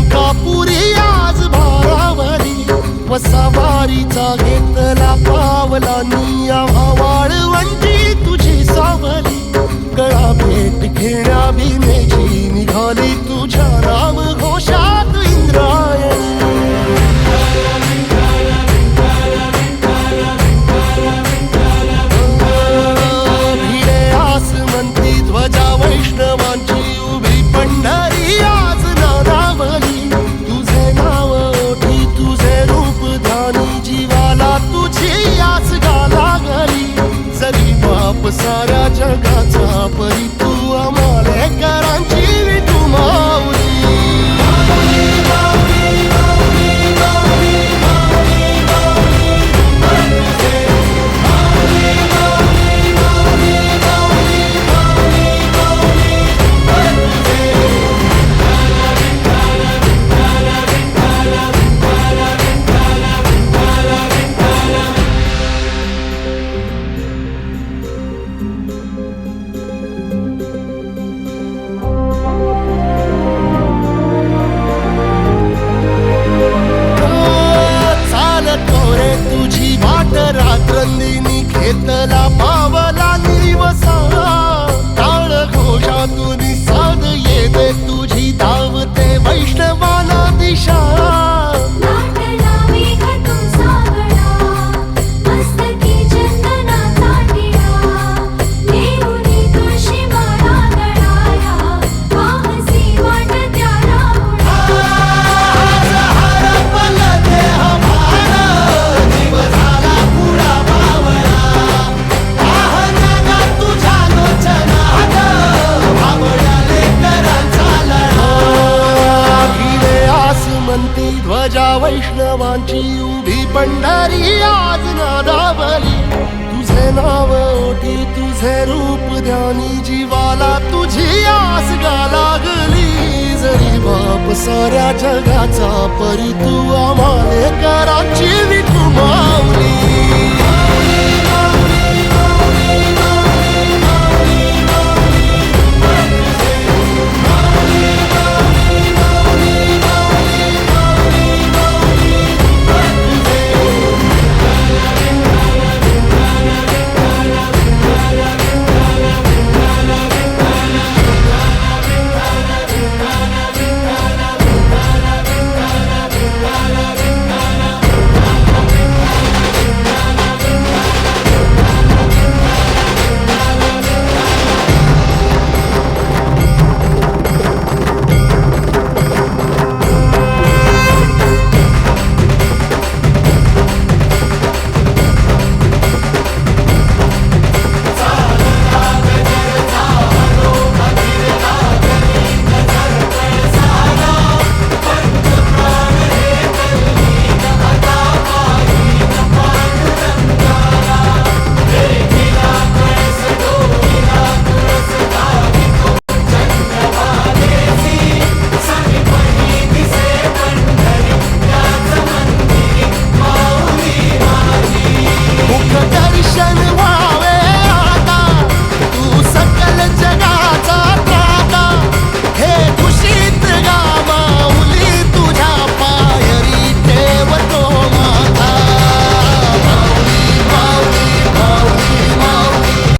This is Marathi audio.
तुळगापुरी आज भारावरी वसावारीचा घेतला पावला निया वाळवंटी तुझी सावली गळा भेट घेण्या भीमेची निघाली तुझ्या राम घोषात इंद्रायणी भिडे आसमंती ध्वजा वैष्णवांची उभी पंढरी आज नादावली तुझे नाव ओठी तुझे रूप ध्यानी जीवाला तुझी आस गाला गली जरी बाप साऱ्या जगाचा परी तू आमालेकरांची विठू माऊली रात्रंदिनी घेतला पावला निवसा टाळ घोषातून साध येते तुझी धावते वैष्णवाला दिशा ध्वजा वैष्णवांची उभी पंढरी आज नादावली तुझे नाव ओठी तुझे रूप ध्यानी जीवाला तुझी आस गा लागली जरी बाप साऱ्या जगाचा परी तू आमालेकरांची विठू माऊली